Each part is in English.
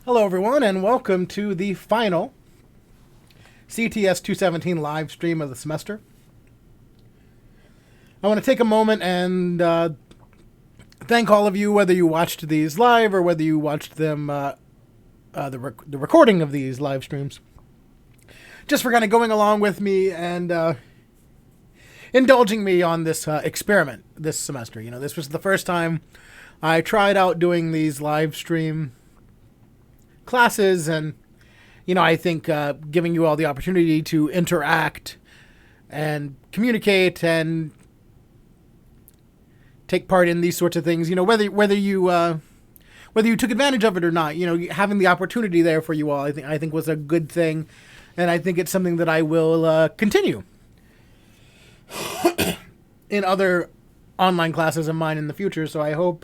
Hello, everyone, and welcome to the final CTS 217 live stream of the semester. I want to take a moment and thank all of you, whether you watched these live or whether you watched them, the recording of these live streams, just for kind of going along with me and indulging me on this experiment this semester. You know, this was the first time I tried out doing these live stream classes, and I think giving you all the opportunity to interact and communicate and take part in these sorts of things, whether you took advantage of it or not, having the opportunity there for you all, I think was a good thing, and I think it's something that I will continue in other online classes of mine in the future. So I hope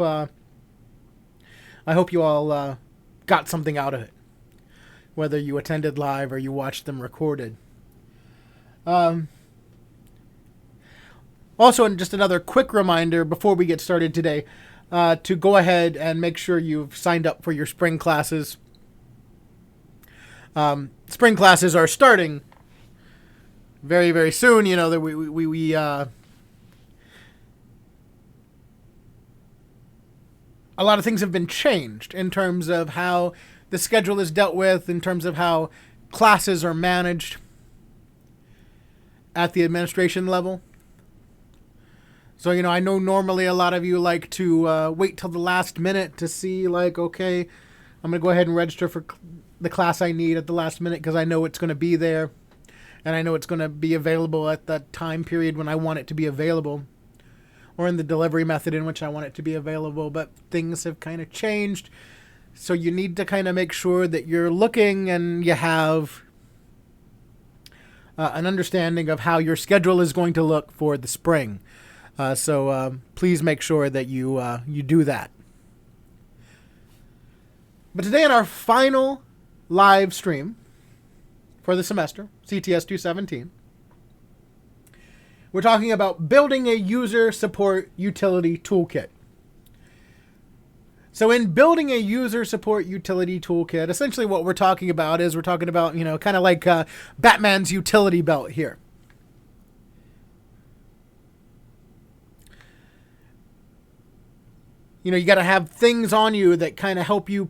you all got something out of it, whether you attended live or you watched them recorded. Also, just another quick reminder before we get started today, to go ahead and make sure you've signed up for your spring classes. Spring classes are starting very, very soon. That we a lot of things have been changed in terms of how the schedule is dealt with, in terms of how classes are managed at the administration level. So, I know normally a lot of you like to wait till the last minute to see, okay, I'm going to go ahead and register for the class I need at the last minute because I know it's going to be there and I know it's going to be available at the time period when I want it to be available, or in the delivery method in which I want it to be available. But things have kind of changed. So you need to kind of make sure that you're looking and you have an understanding of how your schedule is going to look for the spring. So please make sure that you do that. But today in our final live stream for the semester, CTS 217, we're talking about building a user support utility toolkit. So in building a user support utility toolkit, essentially what we're talking about, kind of like Batman's utility belt here. You got to have things on you that kind of help you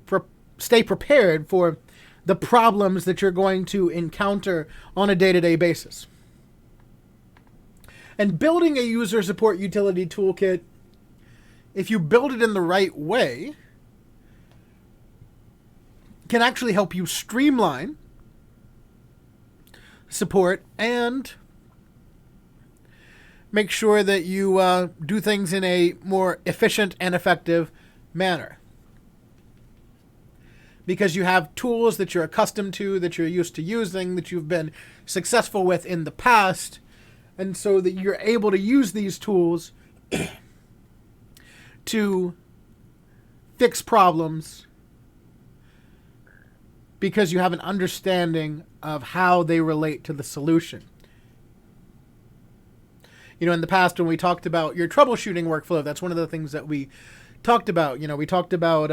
stay prepared for the problems that you're going to encounter on a day-to-day basis. And building a user support utility toolkit, if you build it in the right way, can actually help you streamline support and make sure that you do things in a more efficient and effective manner. Because you have tools that you're accustomed to, that you're used to using, that you've been successful with in the past, and so that you're able to use these tools to fix problems because you have an understanding of how they relate to the solution. In the past when we talked about your troubleshooting workflow, that's one of the things that we talked about. We talked about,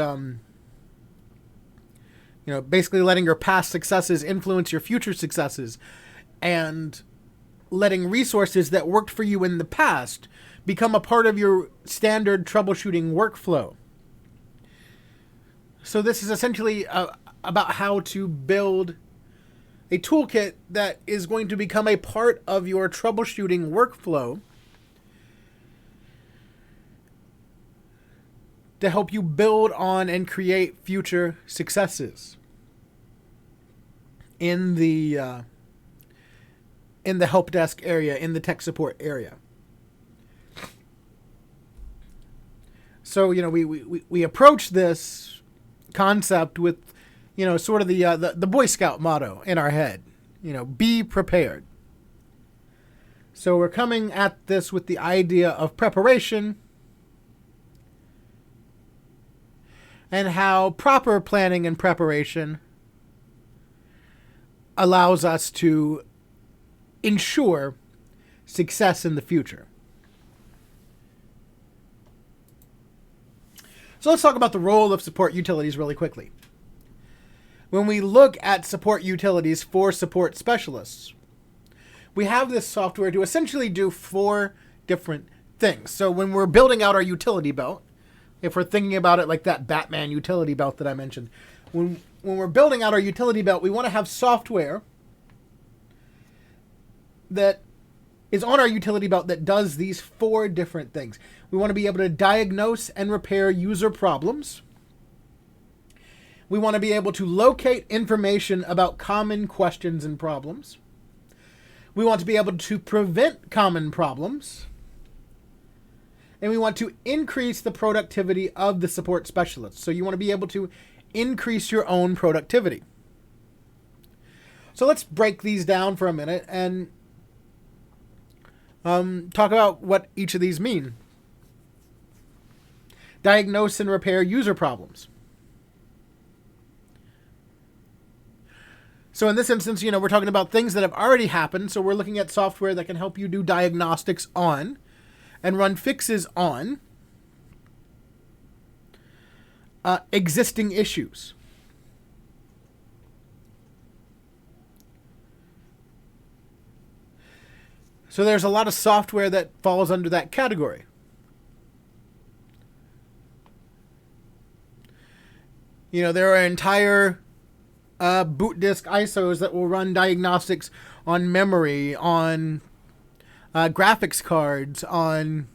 basically letting your past successes influence your future successes, and letting resources that worked for you in the past become a part of your standard troubleshooting workflow. So this is essentially about how to build a toolkit that is going to become a part of your troubleshooting workflow to help you build on and create future successes in the help desk area, in the tech support area. So, we approach this concept with, sort of the Boy Scout motto in our head, be prepared. So we're coming at this with the idea of preparation and how proper planning and preparation allows us to ensure success in the future. So let's talk about the role of support utilities really quickly. when we look at support utilities for support specialists, we have this software to essentially do 4 different things. So when we're building out our utility belt, if we're thinking about it like that Batman utility belt that I mentioned, when we're building out our utility belt, we want to have software that is on our utility belt that does these 4 different things. We want to be able to diagnose and repair user problems. We want to be able to locate information about common questions and problems. We want to be able to prevent common problems. And we want to increase the productivity of the support specialists. So you want to be able to increase your own productivity. So let's break these down for a minute and talk about what each of these mean. Diagnose and repair user problems. So in this instance, we're talking about things that have already happened. So we're looking at software that can help you do diagnostics on and run fixes on existing issues. So there's a lot of software that falls under that category. There are entire boot disk ISOs that will run diagnostics on memory, on graphics cards, on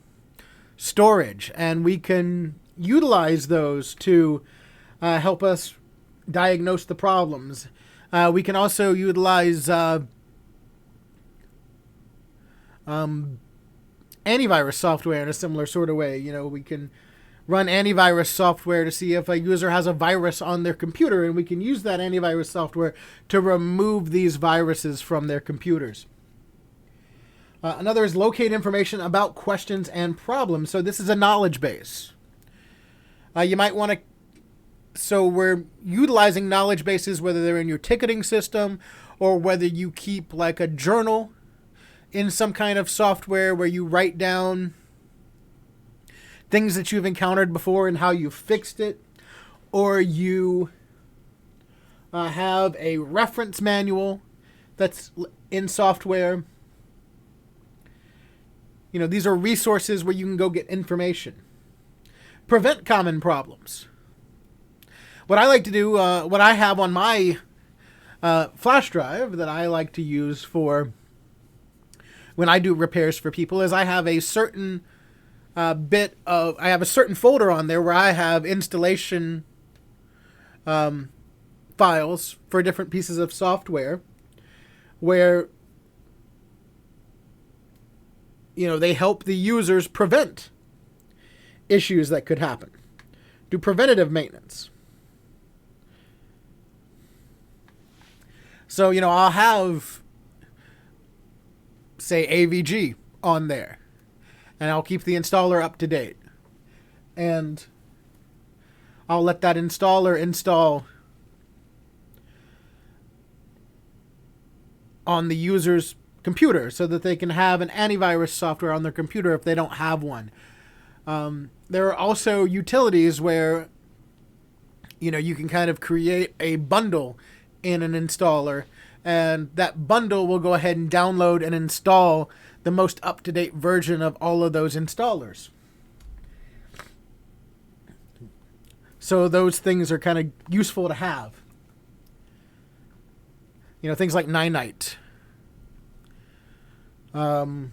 storage, and we can utilize those to help us diagnose the problems. We can also utilize antivirus software in a similar sort of way. We can run antivirus software to see if a user has a virus on their computer, and we can use that antivirus software to remove these viruses from their computers. Another is locate information about questions and problems. So this is a knowledge base. You might want to, so we're utilizing knowledge bases, whether they're in your ticketing system or whether you keep like a journal in some kind of software where you write down things that you've encountered before and how you fixed it, or you have a reference manual that's in software. These are resources where you can go get information. Prevent common problems. What I like to do, what I have on my flash drive that I like to use for when I do repairs for people is I have a certain I have a certain folder on there where I have installation files for different pieces of software where they help the users prevent issues that could happen. Do preventative maintenance. So, I'll have, say, AVG on there. And I'll keep the installer up to date. And I'll let that installer install on the user's computer so that they can have an antivirus software on their computer if they don't have one. There are also utilities where, you can kind of create a bundle in an installer, and that bundle will go ahead and download and install the most up-to-date version of all of those installers. So those things are kind of useful to have. Things like Ninite. So,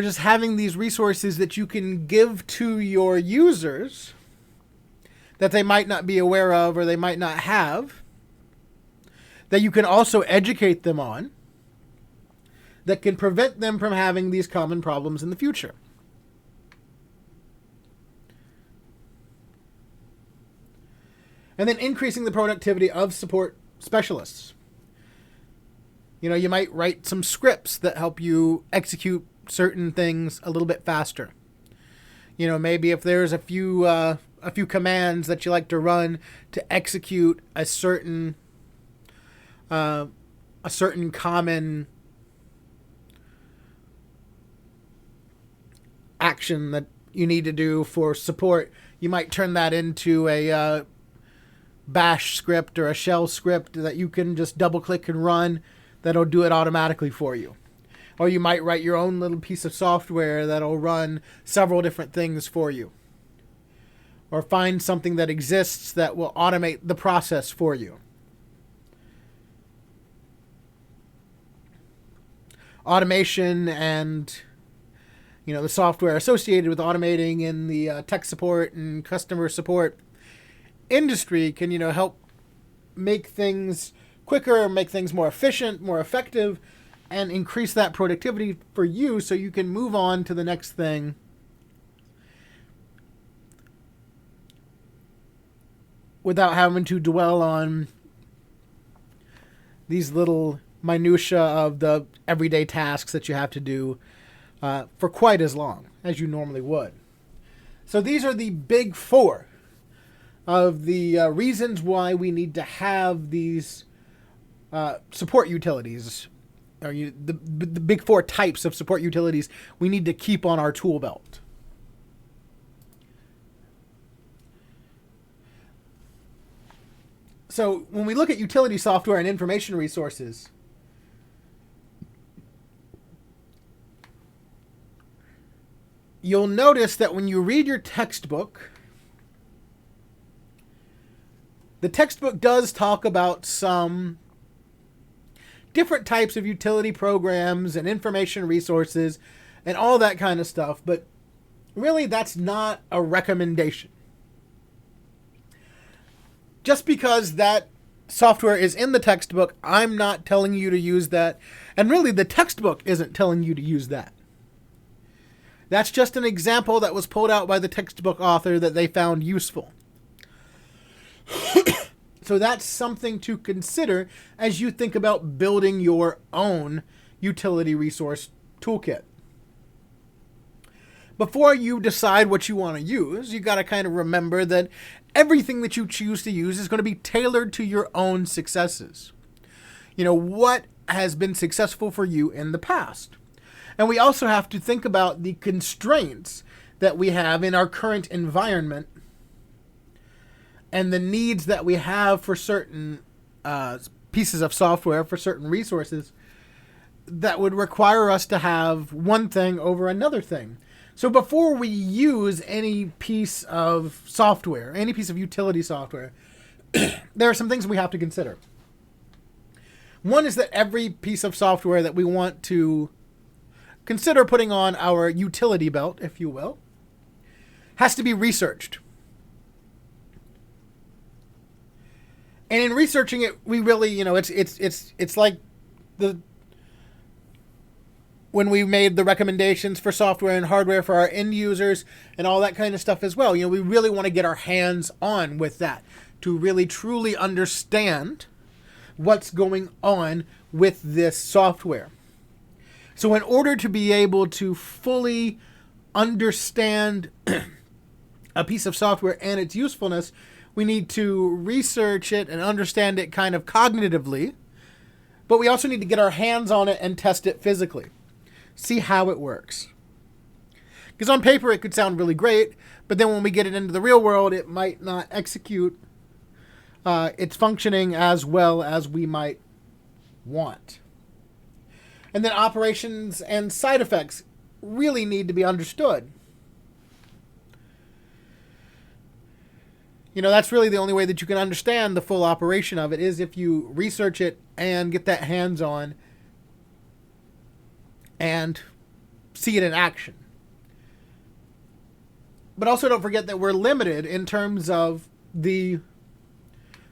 just having these resources that you can give to your users that they might not be aware of or they might not have, that you can also educate them on, that can prevent them from having these common problems in the future. And then increasing the productivity of support specialists. You might write some scripts that help you execute certain things a little bit faster. Maybe if there's a few commands that you like to run to execute a certain common action that you need to do for support, You might turn that into a bash script or a shell script that you can just double click and run that'll do it automatically for you. Or you might write your own little piece of software that'll run several different things for you. Or find something that exists that will automate the process for you. Automation and the software associated with automating in the tech support and customer support industry can help make things quicker, make things more efficient, more effective, and increase that productivity for you so you can move on to the next thing without having to dwell on these little minutia of the everyday tasks that you have to do for quite as long as you normally would. So these are the big four of the reasons why we need to have these support utilities, or the big four types of support utilities we need to keep on our tool belt. So when we look at utility software and information resources, you'll notice that when you read your textbook, the textbook does talk about some different types of utility programs and information resources and all that kind of stuff, but really that's not a recommendation. Just because that software is in the textbook, I'm not telling you to use that, and really the textbook isn't telling you to use that. That's just an example that was pulled out by the textbook author that they found useful. So that's something to consider as you think about building your own utility resource toolkit. Before you decide what you want to use, you got to kind of remember that everything that you choose to use is going to be tailored to your own successes. What has been successful for you in the past. And we also have to think about the constraints that we have in our current environment and the needs that we have for certain pieces of software, for certain resources that would require us to have one thing over another thing. So before we use any piece of software, any piece of utility software, there are some things we have to consider. One is that every piece of software that we want to consider putting on our utility belt, if you will, has to be researched. And in researching it, we really, it's like when we made the recommendations for software and hardware for our end users and all that kind of stuff as well. We really want to get our hands on with that to really truly understand what's going on with this software. So in order to be able to fully understand a piece of software and its usefulness, we need to research it and understand it kind of cognitively, but we also need to get our hands on it and test it physically. See how it works. Because on paper it could sound really great, but then when we get it into the real world, it might not execute its functioning as well as we might want. And then operations and side effects really need to be understood. That's really the only way that you can understand the full operation of it is if you research it and get that hands on and see it in action. But also don't forget that we're limited in terms of the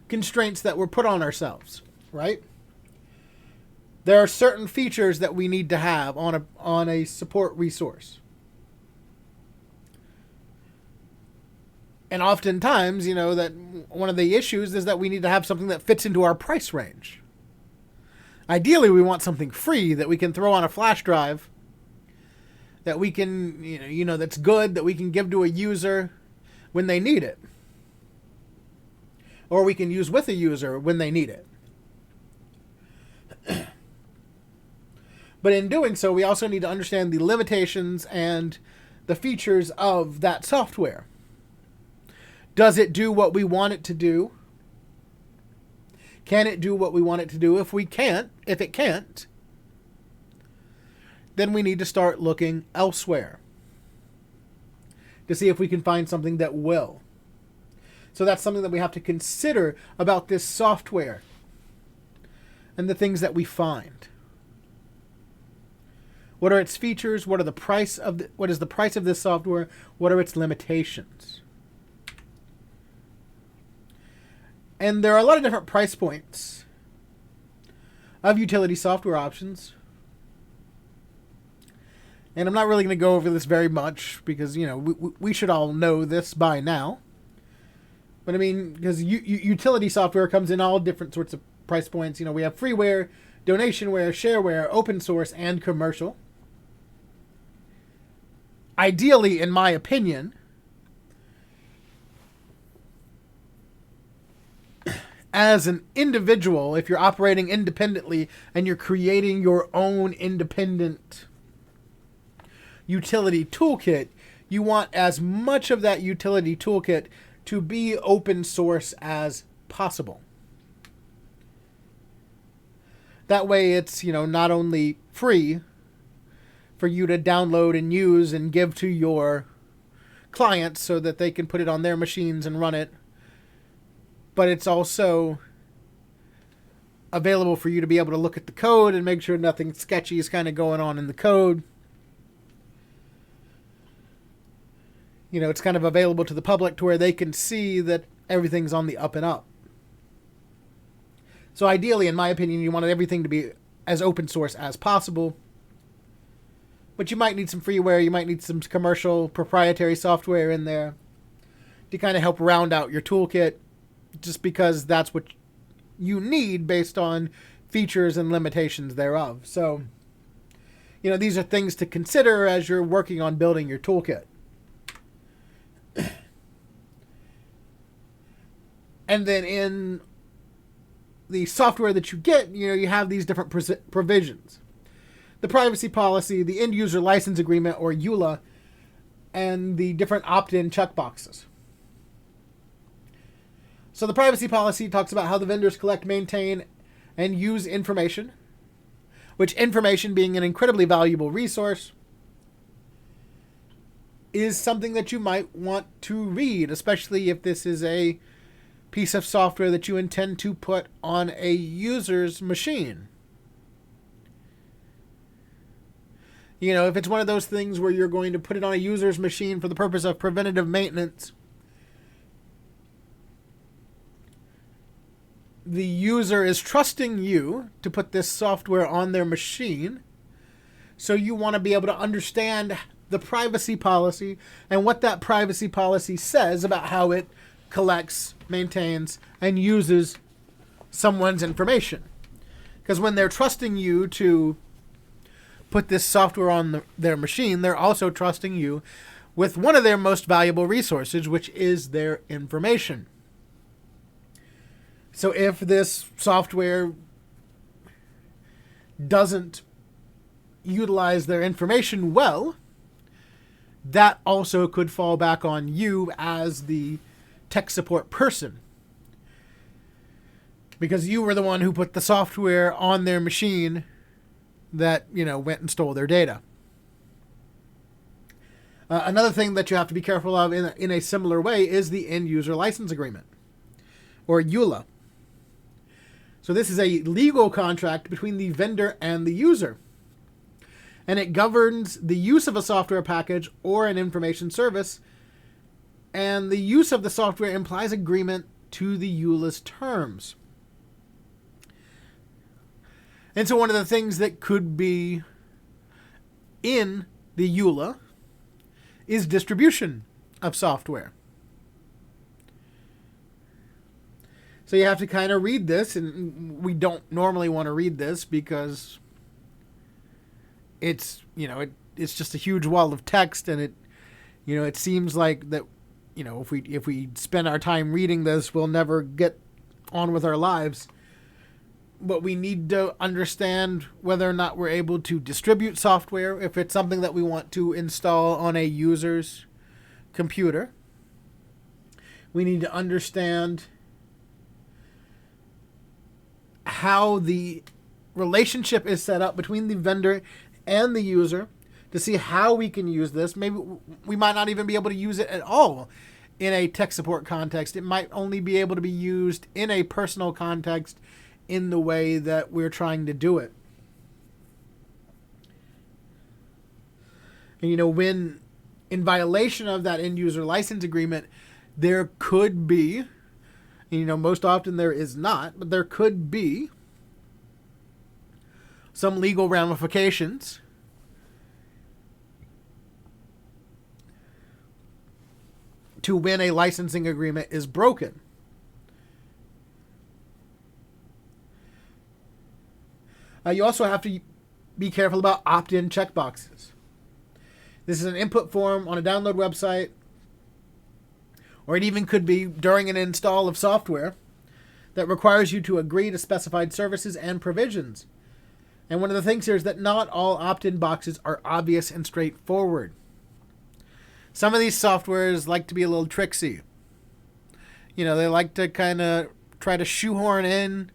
constraints that we're put on ourselves, right? There are certain features that we need to have on a support resource. And oftentimes, that one of the issues is that we need to have something that fits into our price range. Ideally, we want something free that we can throw on a flash drive, that we can, that's good, that we can give to a user when they need it. Or we can use with a user when they need it. But in doing so, we also need to understand the limitations and the features of that software. Does it do what we want it to do? Can it do what we want it to do? If it can't, then we need to start looking elsewhere to see if we can find something that will. So that's something that we have to consider about this software and the things that we find. What are its features? What is the price of this software? What are its limitations? And there are a lot of different price points of utility software options. And I'm not really going to go over this very much because, we should all know this by now. But I mean, because utility software comes in all different sorts of price points. We have freeware, donationware, shareware, open source, and commercial. Ideally, in my opinion, as an individual, if you're operating independently and you're creating your own independent utility toolkit, you want as much of that utility toolkit to be open source as possible. That way it's, not only free for you to download and use and give to your clients so that they can put it on their machines and run it, but it's also available for you to be able to look at the code and make sure nothing sketchy is kind of going on in the code. It's kind of available to the public to where they can see that everything's on the up and up. So ideally, in my opinion, you want everything to be as open source as possible. But you might need some freeware, you might need some commercial proprietary software in there to kind of help round out your toolkit, just because that's what you need based on features and limitations thereof. So, these are things to consider as you're working on building your toolkit. And then in the software that you get, you have these different provisions. The privacy policy, the end user license agreement, or EULA, and the different opt-in checkboxes. So the privacy policy talks about how the vendors collect, maintain, and use information, which information, being an incredibly valuable resource, is something that you might want to read, especially if this is a piece of software that you intend to put on a user's machine. If it's one of those things where you're going to put it on a user's machine for the purpose of preventative maintenance, the user is trusting you to put this software on their machine, so you want to be able to understand the privacy policy and what that privacy policy says about how it collects, maintains, and uses someone's information. Because when they're trusting you to put this software on their machine, they're also trusting you with one of their most valuable resources, which is their information. So if this software doesn't utilize their information well, that also could fall back on you as the tech support person, because you were the one who put the software on their machine that, went and stole their data. Another thing that you have to be careful of in a similar way is the end user license agreement, or EULA. So this is a legal contract between the vendor and the user, and it governs the use of a software package or an information service, and the use of the software implies agreement to the EULA's terms. And so one of the things that could be in the EULA is distribution of software. So you have to kind of read this, and we don't normally want to read this because it's, it's just a huge wall of text, and it seems like that, if we spend our time reading this, we'll never get on with our lives. But we need to understand whether or not we're able to distribute software, if it's something that we want to install on a user's computer. We need to understand how the relationship is set up between the vendor and the user to see how we can use this. Maybe we might not even be able to use it at all in a tech support context. It might only be able to be used in a personal context in the way that we're trying to do it. And when in violation of that end user license agreement, there could be, most often there is not, but there could be some legal ramifications to when a licensing agreement is broken. You also have to be careful about opt-in checkboxes. This is an input form on a download website, or it even could be during an install of software that requires you to agree to specified services and provisions. And one of the things here is that not all opt-in boxes are obvious and straightforward. Some of these softwares like to be a little tricksy. They like to kind of try to shoehorn in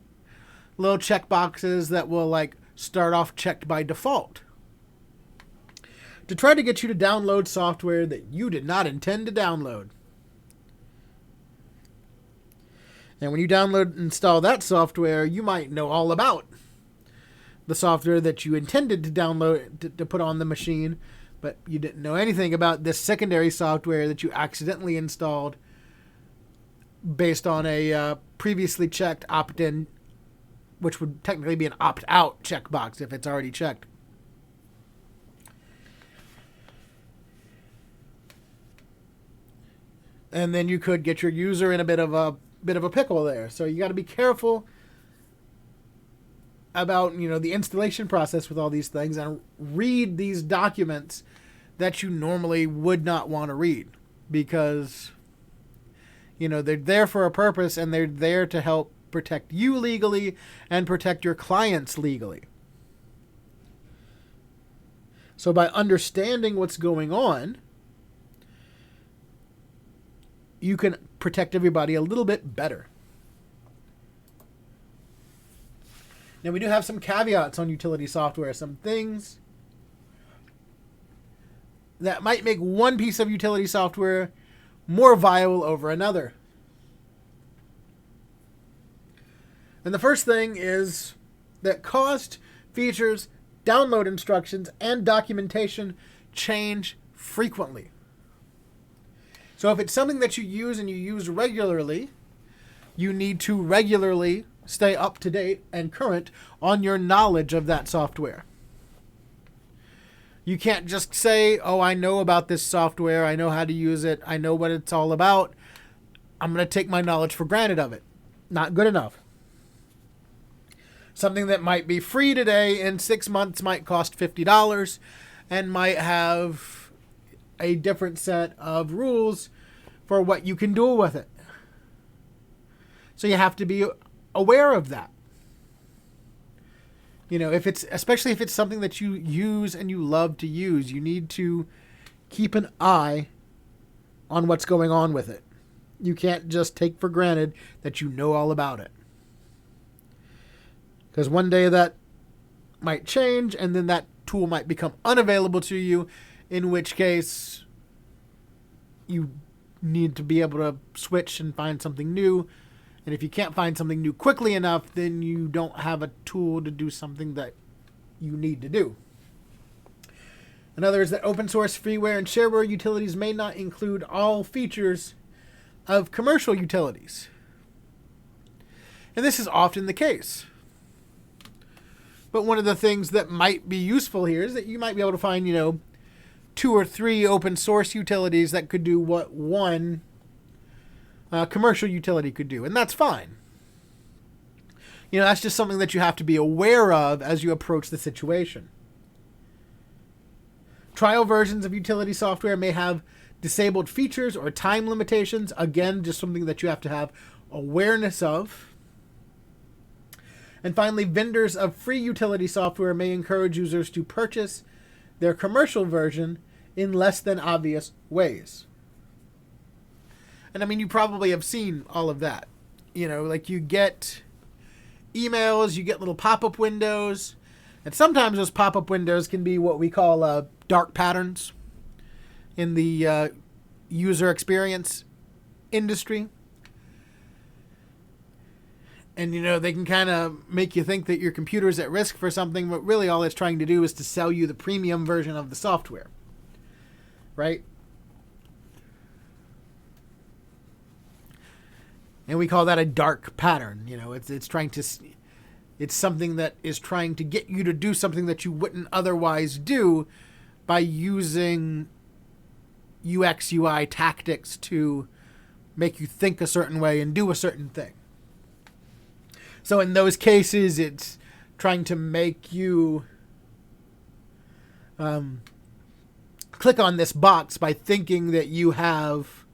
little checkboxes that will start off checked by default to try to get you to download software that you did not intend to download. And when you download and install that software, you might know all about the software that you intended to download to put on the machine, but you didn't know anything about this secondary software that you accidentally installed based on a previously checked opt-in, which would technically be an opt-out checkbox if it's already checked. And then you could get your user in a bit of a pickle there. So you got to be careful about the installation process with all these things, and read these documents that you normally would not want to read, because they're there for a purpose, and they're there to help protect you legally and protect your clients legally. So by understanding what's going on, you can protect everybody a little bit better. Now, we do have some caveats on utility software, some things that might make one piece of utility software more viable over another. And the first thing is that cost, features, download instructions, and documentation change frequently. So if it's something that you use and you use regularly, you need to regularly stay up to date and current on your knowledge of that software. You can't just say, oh, I know about this software, I know how to use it, I know what it's all about, I'm going to take my knowledge for granted of it. Not good enough. Something that might be free today in 6 months might cost $50 and might have a different set of rules for what you can do with it. So you have to be aware of that. Especially if it's something that you use and you love to use, you need to keep an eye on what's going on with it. You can't just take for granted that you know all about it. Because one day that might change, and then that tool might become unavailable to you, in which case you need to be able to switch and find something new. And if you can't find something new quickly enough, then you don't have a tool to do something that you need to do. Another is that open source freeware and shareware utilities may not include all features of commercial utilities. And this is often the case. But one of the things that might be useful here is that you might be able to find, 2 or 3 open source utilities that could do what one commercial utility could do. And that's fine. That's just something that you have to be aware of as you approach the situation. Trial versions of utility software may have disabled features or time limitations. Again, just something that you have to have awareness of. And finally, vendors of free utility software may encourage users to purchase their commercial version in less than obvious ways. And I mean, you probably have seen all of that. You know, like you get emails, you get little pop-up windows, and sometimes those pop-up windows can be what we call dark patterns in the user experience industry. And, you know, they can kind of make you think that your computer is at risk for something, but really all it's trying to do is to sell you the premium version of the software. Right? And we call that a dark pattern. You know, it's trying to... It's something that is trying to get you to do something that you wouldn't otherwise do by using UX, UI tactics to make you think a certain way and do a certain thing. So in those cases, it's trying to make you click on this box by thinking that you have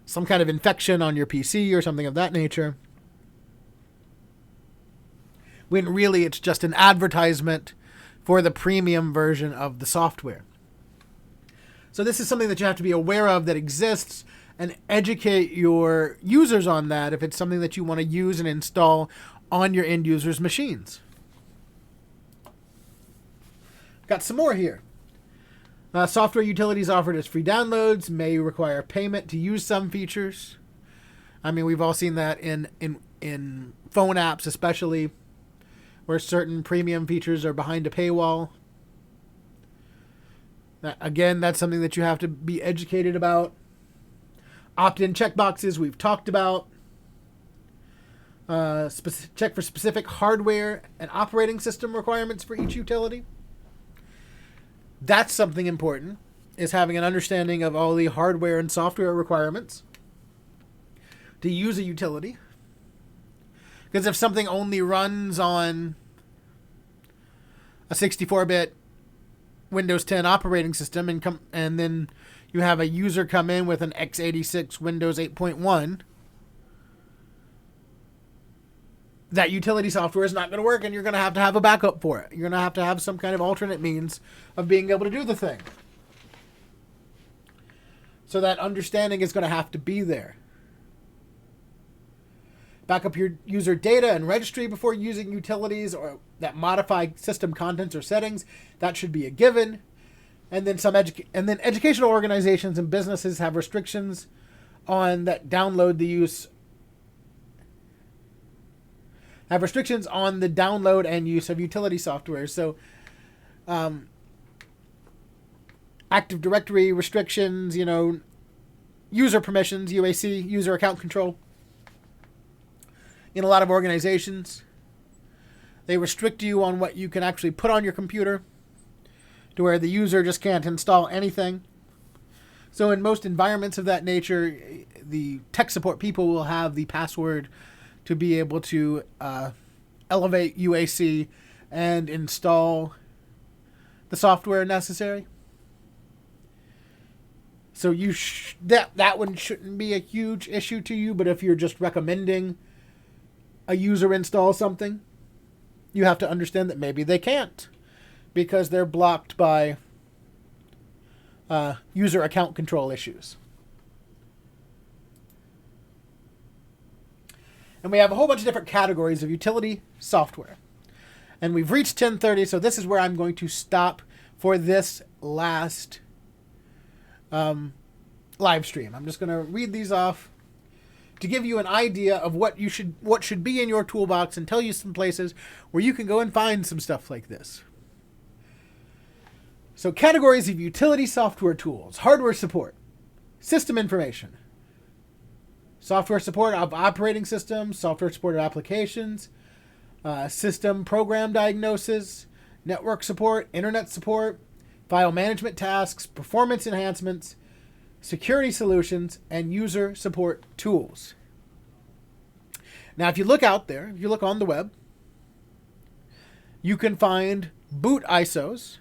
some kind of infection on your PC or something of that nature, when really it's just an advertisement for the premium version of the software. So this is something that you have to be aware of that exists and educate your users on that if it's something that you want to use and install on your end users' machines. Got some more here. Software utilities offered as free downloads may require payment to use some features. I mean, we've all seen that in phone apps especially, where certain premium features are behind a paywall. Again, that's something that you have to be educated about. Opt-in checkboxes we've talked about. Check for specific hardware and operating system requirements for each utility. That's something important, is having an understanding of all the hardware and software requirements to use a utility. Because if something only runs on a 64-bit Windows 10 operating system and then you have a user come in with an x86 Windows 8.1, that utility software is not going to work, and you're going to have a backup for it. You're going to have some kind of alternate means of being able to do the thing. So that understanding is going to have to be there. Back up your user data and registry before using utilities or that modify system contents or settings. That should be a given. And then educational organizations and businesses have restrictions on that download the use. Have restrictions on the download and use of utility software. So, Active Directory restrictions, you know, user permissions, UAC, user account control. In a lot of organizations, they restrict you on what you can actually put on your computer to where the user just can't install anything. So in most environments of that nature, the tech support people will have the password to be able to elevate UAC and install the software necessary. So that one shouldn't be a huge issue to you, but if you're just recommending a user install something, you have to understand that maybe they can't because they're blocked by user account control issues. And we have a whole bunch of different categories of utility software. And we've reached 10:30, so this is where I'm going to stop for this last live stream. I'm just going to read these off to give you an idea of what should be in your toolbox and tell you some places where you can go and find some stuff like this. So categories of utility software tools: hardware support, system information, software support of operating systems, software supported applications, system program diagnosis, network support, internet support, file management tasks, performance enhancements, security solutions, and user support tools. Now, if you look out there, if you look on the web, you can find boot ISOs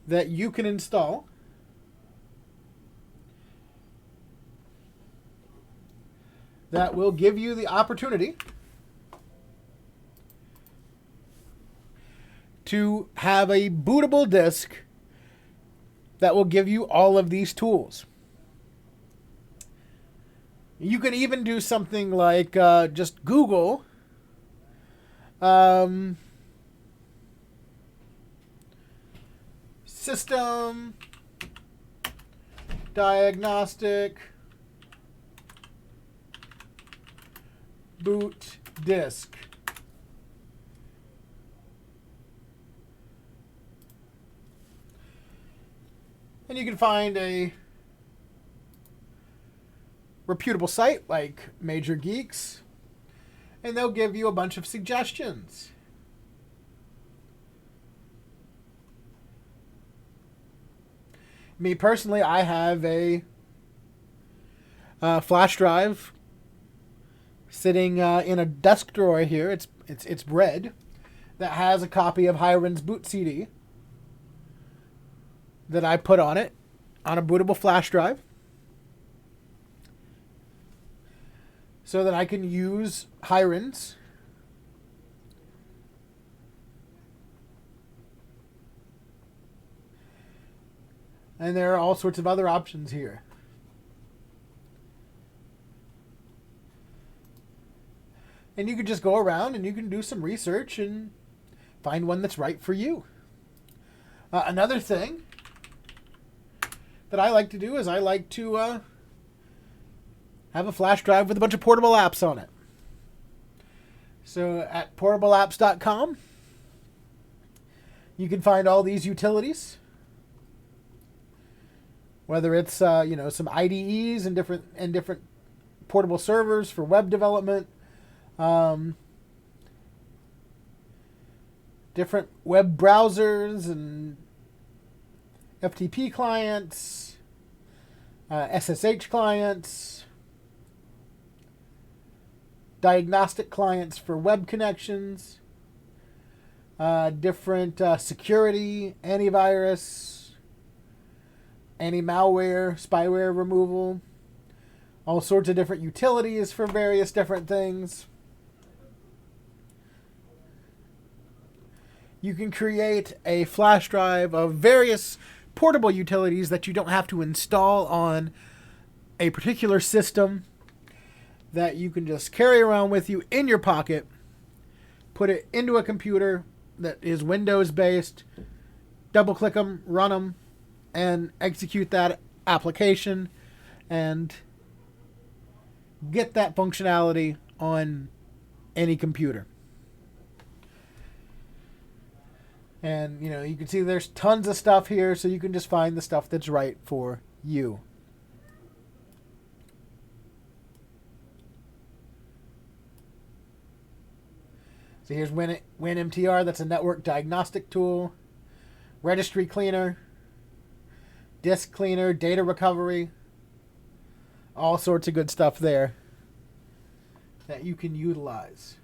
that you can install that will give you the opportunity to have a bootable disk that will give you all of these tools. You can even do something like just Google system diagnostic boot disk. And you can find a reputable site like Major Geeks, and they'll give you a bunch of suggestions. Me personally, I have a flash drive sitting in a desk drawer here. It's red, that has a copy of Hiren's boot CD that I put on it on a bootable flash drive, so that I can use Hiren's and there are all sorts of other options here. And you can just go around and you can do some research and find one that's right for you. Another thing that I like to do is I like to have a flash drive with a bunch of portable apps on it. So at portableapps.com, you can find all these utilities, whether it's some IDEs and different portable servers for web development, different web browsers and FTP clients, SSH clients, diagnostic clients for web connections, different security, antivirus, anti-malware, spyware removal, all sorts of different utilities for various different things. You can create a flash drive of various portable utilities that you don't have to install on a particular system, that you can just carry around with you in your pocket, put it into a computer that is Windows based, double click them, run them, and execute that application and get that functionality on any computer. And you can see there's tons of stuff here, so you can just find the stuff that's right for you. So here's WinMTR, that's a network diagnostic tool. Registry cleaner, disk cleaner, data recovery, all sorts of good stuff there that you can utilize.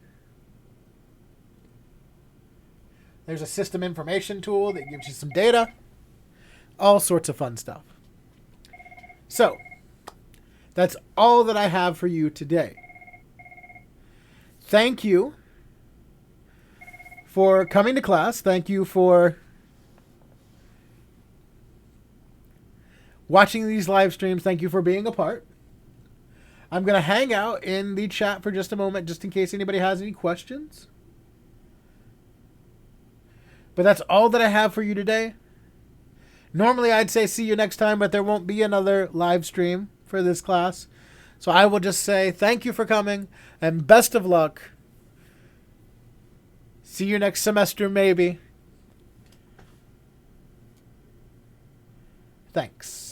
There's a system information tool that gives you some data, all sorts of fun stuff. So that's all that I have for you today. Thank you for coming to class. Thank you for watching these live streams. Thank you for being a part. I'm going to hang out in the chat for just a moment, just in case anybody has any questions. But that's all that I have for you today. Normally I'd say see you next time, but there won't be another live stream for this class. So I will just say thank you for coming and best of luck. See you next semester, maybe. Thanks.